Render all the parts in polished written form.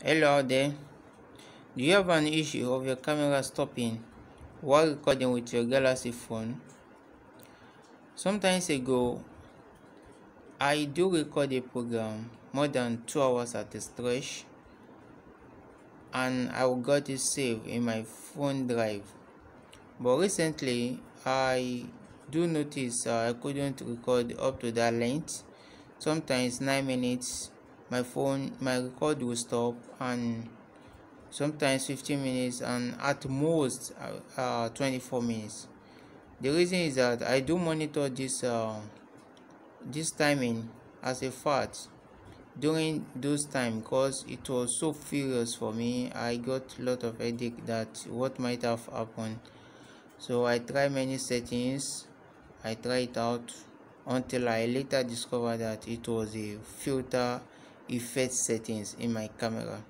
Hello out there. Do you have an issue of your camera stopping while recording with your Galaxy phone? Sometimes ago, I do record a program more than 2 hours at a stretch, and I got it saved in my phone drive. But recently, I do notice I couldn't record up to that length. Sometimes 9 minutes, my record will stop, and sometimes 15 minutes, and at most 24 minutes. The reason is that I do monitor this timing as a fact during those time, because it was so furious for me. I got a lot of headache that what might have happened. So I tried many settings, I tried it out until I later discovered that it was a filter effect settings in my camera.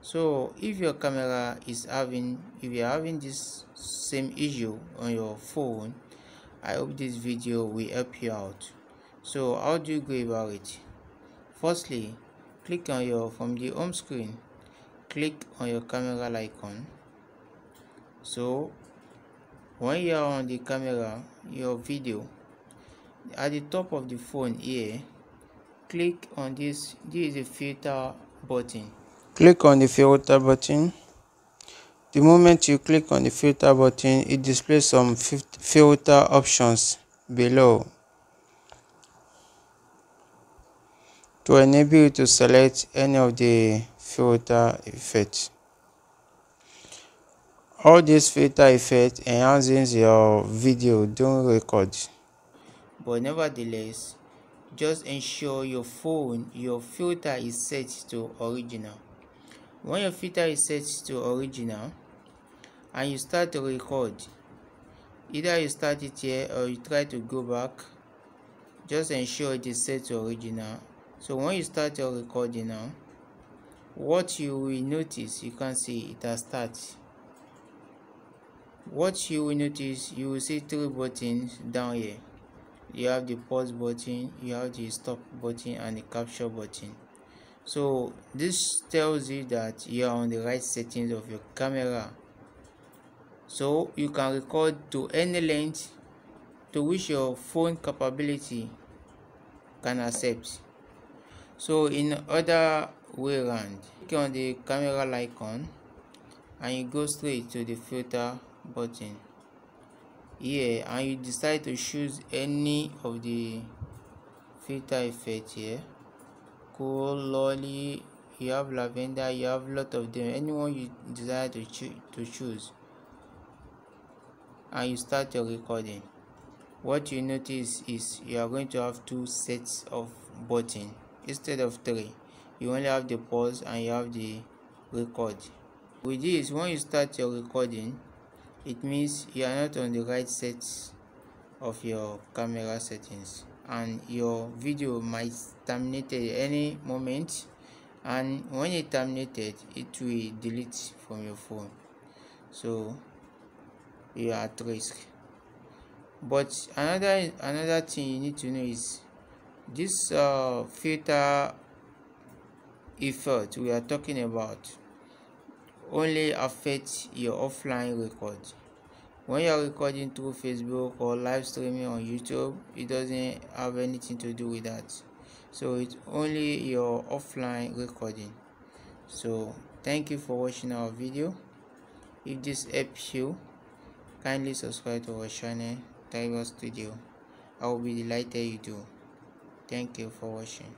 So if you're having this same issue on your phone, I hope this video will help you out. So how do you go about it? Firstly, click on from the home screen, click on your camera icon. So when you are on the camera, your video, at the top of the phone here, click on this is a filter button. Click on the filter button. The moment you click on the filter button, it displays some filter options below to enable you to select any of the filter effects. All these filter effects enhances your video during record. But nevertheless, just ensure your filter is set to original. When your filter is set to original and you start to record, either you start it here or you try to go back, just ensure it is set to original. So when you start your recording now, what you will notice, you can see it has started. What you will notice, you will see 3 buttons down here. You have the pause button, you have the stop button, and the capture button. So this tells you that you are on the right settings of your camera, so you can record to any length to which your phone capability can accept. So in other way around, click on the camera icon and you go straight to the filter button here, and you decide to choose any of the filter effect here. Cool, lolly, you have lavender, you have a lot of them, anyone you desire to choose, and you start your recording. What you notice is you are going to have 2 sets of buttons instead of 3. You only have the pause and you have the record. With this, when you start your recording, it means you are not on the right set of your camera settings, and your video might terminate at any moment, and when it terminated, it will delete from your phone, so you are at risk. But another thing you need to know is this filter effect we are talking about only affects your offline record. When you are recording through Facebook or live streaming on YouTube, it doesn't have anything to do with that. So it's only your offline recording. So thank you for watching our video. If this helps you, kindly subscribe to our channel taibraStudio. I will be delighted you do. Thank you for watching.